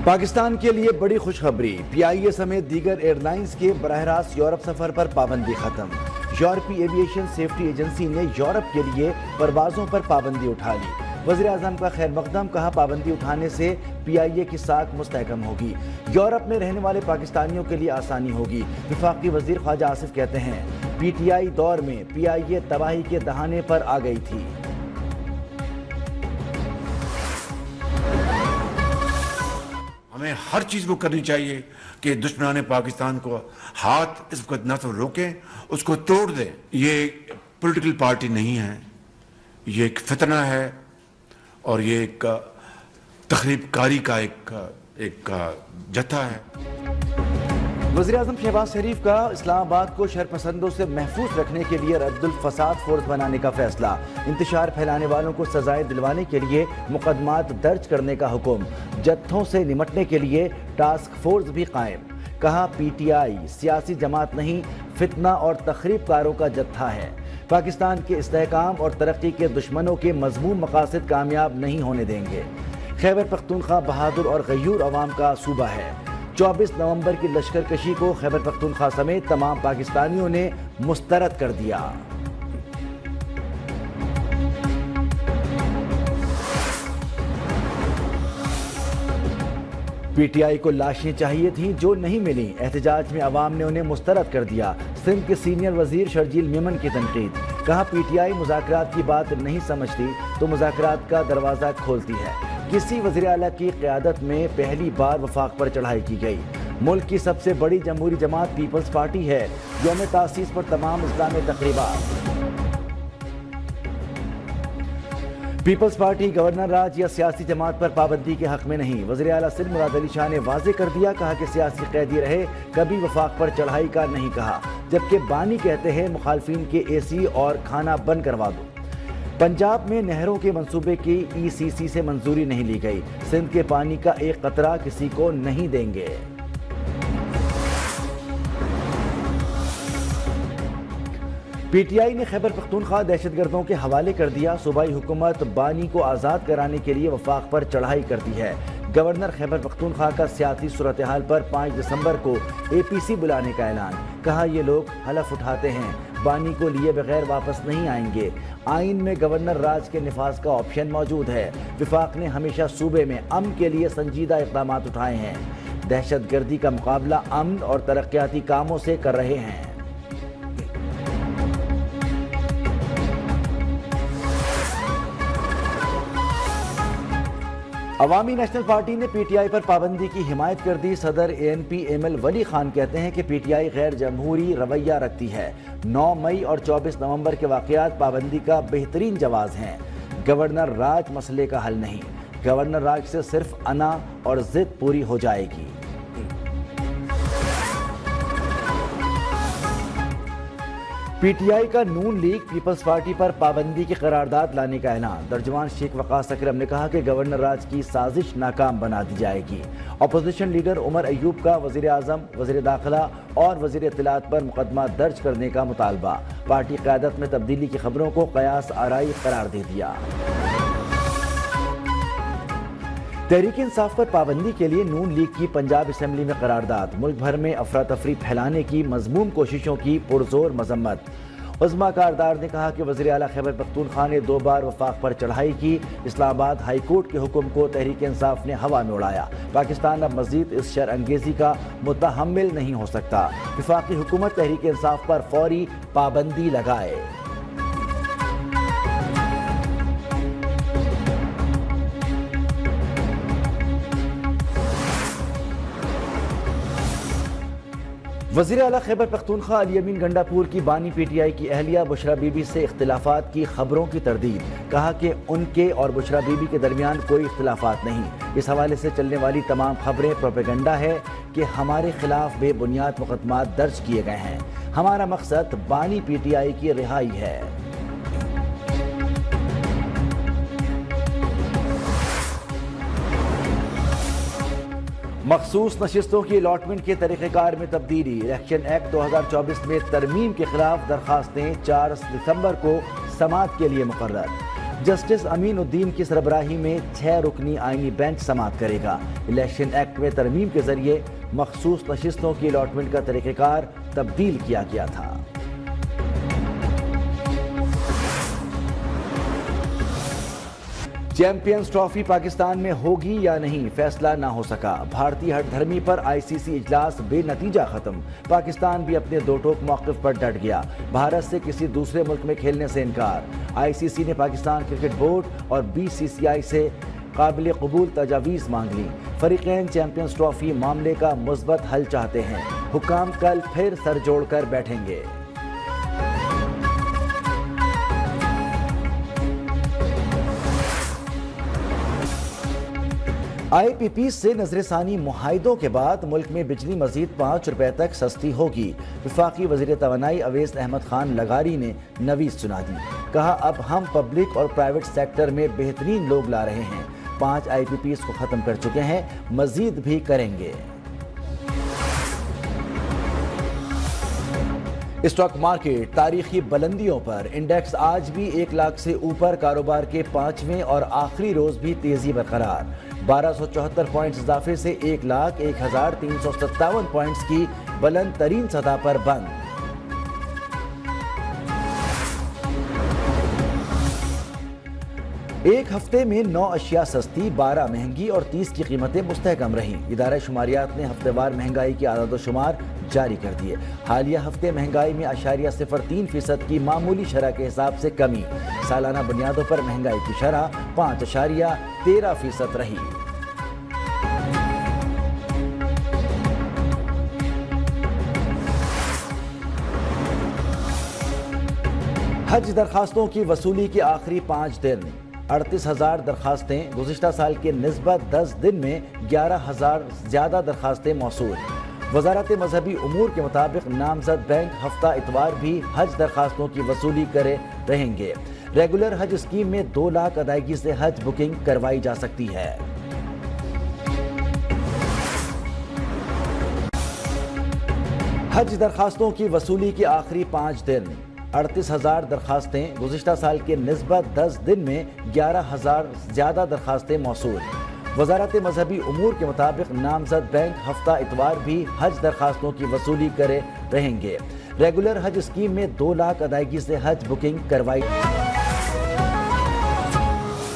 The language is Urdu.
پاکستان کے لیے بڑی خوشخبری، پی آئی اے سمیت دیگر ایئر لائنز کے براہ راست یورپ سفر پر پابندی ختم۔ یورپی ایویشن سیفٹی ایجنسی نے یورپ کے لیے پروازوں پر پابندی اٹھا لی۔ وزیر اعظم کا خیر مقدم، کہا پابندی اٹھانے سے پی آئی اے کی ساکھ مستحکم ہوگی، یورپ میں رہنے والے پاکستانیوں کے لیے آسانی ہوگی۔ وفاقی وزیر خواجہ آصف کہتے ہیں پی ٹی آئی دور میں پی آئی اے تباہی کے دہانے پر آ گئی تھی۔ ہمیں ہر چیز کو کرنی چاہیے کہ دشمنان پاکستان کو ہاتھ اس وقت نہ تو روکیں، اس کو توڑ دیں۔ یہ پولیٹیکل پارٹی نہیں ہے، یہ ایک فتنہ ہے اور یہ ایک تخریب کاری کا ایک جتھا ہے۔ وزیر اعظم شہباز شریف کا اسلام آباد کو شر پسندوں سے محفوظ رکھنے کے لیے رد الفساد فورس بنانے کا فیصلہ، انتشار پھیلانے والوں کو سزائیں دلوانے کے لیے مقدمات درج کرنے کا حکم، جتھوں سے نمٹنے کے لیے ٹاسک فورس بھی قائم۔ کہا پی ٹی آئی سیاسی جماعت نہیں، فتنہ اور تخریب کاروں کا جتھا ہے، پاکستان کے استحکام اور ترقی کے دشمنوں کے مذموم مقاصد کامیاب نہیں ہونے دیں گے۔ خیبر پختونخوا بہادر اور غیور عوام کا صوبہ ہے۔ 24 نومبر کی لشکر کشی کو خیبر پختونخوا سمیت تمام پاکستانیوں نے مسترد کر دیا۔ پی ٹی آئی کو لاشیں چاہیے تھیں جو نہیں ملیں، احتجاج میں عوام نے انہیں مسترد کر دیا۔ سندھ کے سینئر وزیر شرجیل میمن کی تنقید، کہا پی ٹی آئی مذاکرات کی بات نہیں سمجھتی تو مذاکرات کا دروازہ کھولتی ہے۔ کسی وزیر اعلیٰ کی قیادت میں پہلی بار وفاق پر چڑھائی کی گئی۔ ملک کی سب سے بڑی جمہوری جماعت پیپلز پارٹی ہے، یوم تاسیس پر تمام اسلامی تقریبات۔ پیپلز پارٹی گورنر راج یا سیاسی جماعت پر پابندی کے حق میں نہیں، وزیر اعلیٰ سندھ مراد علی شاہ نے واضح کر دیا، کہا کہ سیاسی قیدی رہے، کبھی وفاق پر چڑھائی کا نہیں کہا، جبکہ بانی کہتے ہیں مخالفین کے اے سی اور کھانا بند کروا دو۔ پنجاب میں نہروں کے منصوبے کی ای سی سی سے منظوری نہیں لی گئی، سندھ کے پانی کا ایک قطرہ کسی کو نہیں دیں گے۔ پی ٹی آئی نے خیبر پختونخوا دہشت گردوں کے حوالے کر دیا، صوبائی حکومت بانی کو آزاد کرانے کے لیے وفاق پر چڑھائی کرتی ہے۔ گورنر خیبر پختونخوا کا سیاسی صورتحال پر 5 دسمبر کو اے پی سی بلانے کا اعلان، کہا یہ لوگ حلف اٹھاتے ہیں بانی کو لیے بغیر واپس نہیں آئیں گے، آئین میں گورنر راج کے نفاذ کا آپشن موجود ہے، وفاق نے ہمیشہ صوبے میں امن کے لیے سنجیدہ اقدامات اٹھائے ہیں، دہشت گردی کا مقابلہ امن اور ترقیاتی کاموں سے کر رہے ہیں۔ عوامی نیشنل پارٹی نے پی ٹی آئی پر پابندی کی حمایت کر دی، صدر اے این پی ایم ایل ولی خان کہتے ہیں کہ پی ٹی آئی غیر جمہوری رویہ رکھتی ہے، 9 مئی اور 24 نومبر کے واقعات پابندی کا بہترین جواز ہیں، گورنر راج مسئلے کا حل نہیں، گورنر راج سے صرف انا اور ضد پوری ہو جائے گی۔ پی ٹی آئی کا نون لیگ پیپلز پارٹی پر پابندی کی قرارداد لانے کا اعلان، ترجمان شیخ وقاص اکرم نے کہا کہ گورنر راج کی سازش ناکام بنا دی جائے گی۔ اپوزیشن لیڈر عمر ایوب کا وزیر اعظم، وزیر داخلہ اور وزیر اطلاعات پر مقدمہ درج کرنے کا مطالبہ، پارٹی قیادت میں تبدیلی کی خبروں کو قیاس آرائی قرار دے دیا۔ تحریک انصاف پر پابندی کے لیے نون لیگ کی پنجاب اسمبلی میں قرارداد، ملک بھر میں افراتفری پھیلانے کی مذموم کوششوں کی پرزور مذمت۔ عظمیٰ کاردار نے کہا کہ وزیر اعلیٰ خیبر پختونخوا نے 2 بار وفاق پر چڑھائی کی، اسلام آباد ہائی کورٹ کے حکم کو تحریک انصاف نے ہوا میں اڑایا، پاکستان اب مزید اس شر انگیزی کا متحمل نہیں ہو سکتا، وفاقی حکومت تحریک انصاف پر فوری پابندی لگائے۔ وزیر اعلیٰ خیبر پختونخوا علی امین گنڈا پور کی بانی پی ٹی آئی کی اہلیہ بشرا بی بی سے اختلافات کی خبروں کی تردید، کہا کہ ان کے اور بشرا بی بی کے درمیان کوئی اختلافات نہیں، اس حوالے سے چلنے والی تمام خبریں پروپیگنڈا ہے کہ ہمارے خلاف بے بنیاد مقدمات درج کیے گئے ہیں، ہمارا مقصد بانی پی ٹی آئی کی رہائی ہے۔ مخصوص نشستوں کی الاٹمنٹ کے طریقہ کار میں تبدیلی، الیکشن ایکٹ 2024 میں ترمیم کے خلاف درخواستیں 4 دسمبر کو سماعت کے لیے مقرر۔ جسٹس امین الدین کی سربراہی میں 6 رکنی آئینی بینچ سماعت کرے گا۔ الیکشن ایکٹ میں ترمیم کے ذریعے مخصوص نشستوں کی الاٹمنٹ کا طریقہ کار تبدیل کیا گیا تھا۔ چیمپئنز ٹرافی پاکستان میں ہوگی یا نہیں، فیصلہ نہ ہو سکا۔ بھارتی ہٹ دھرمی پر آئی سی سی اجلاس بے نتیجہ ختم۔ پاکستان بھی اپنے دو ٹوک موقف پر ڈٹ گیا۔ بھارت سے کسی دوسرے ملک میں کھیلنے سے انکار۔ آئی سی سی نے پاکستان کرکٹ بورڈ اور بی سی سی آئی سے قابل قبول تجاویز مانگ لی۔ فریقین چیمپئنز ٹرافی معاملے کا مثبت حل چاہتے ہیں۔ حکام کل پھر سر جوڑ کر بیٹھیں گے۔ آئی پی پی سے نظر ثانی معاہدوں کے بعد ملک میں بجلی مزید 5 روپے تک سستی ہوگی۔ وفاقی وزیر توانائی اویس احمد خان لغاری نے نویس سنا دی۔ کہا اب ہم پبلک اور پرائیویٹ سیکٹر میں بہترین لوگ لا رہے ہیں۔ 5 آئی پی پیز کو ختم کر چکے ہیں، مزید بھی کریں گے۔ اسٹاک مارکیٹ تاریخی بلندیوں پر، انڈیکس آج بھی 1 لاکھ سے اوپر، کاروبار کے 5ویں اور آخری روز بھی تیزی برقرار۔ 1274 پوائنٹس اضافے سے 1,01,357 پوائنٹس کی بلند ترین سطح پر بند۔ ایک ہفتے میں 9 اشیاء سستی، 12 مہنگی اور 30 کی قیمتیں مستحکم رہیں۔ ادارہ شماریات نے ہفتہ وار مہنگائی کے اعداد و شمار جاری کر دیے۔ حالیہ ہفتے مہنگائی میں 0.03% کی معمولی شرح کے حساب سے کمی۔ سالانہ بنیادوں پر مہنگائی کی شرح 5.13% رہی۔ حج درخواستوں کی وصولی کے آخری 5 دن، 38,000 درخواستیں، گزشتہ سال کے نسبت 10 دن میں 11,000 زیادہ درخواستیں موصول۔ وزارت مذہبی امور کے مطابق نامزد بینک ہفتہ اتوار بھی حج درخواستوں کی وصولی کرے رہیں گے۔ ریگولر حج اسکیم میں 2 لاکھ ادائیگی سے حج بکنگ کروائی جا سکتی ہے۔ حج درخواستوں کی وصولی کے آخری 5 دن، 38,000 درخواستیں، گزشتہ سال کے نسبت 10 دن میں 11,000 زیادہ درخواستیں موصول۔ وزارت مذہبی امور کے مطابق نامزد بینک ہفتہ اتوار بھی حج درخواستوں کی وصولی کرے رہیں گے۔ ریگولر حج اسکیم میں 2 لاکھ ادائیگی سے حج بکنگ کروائی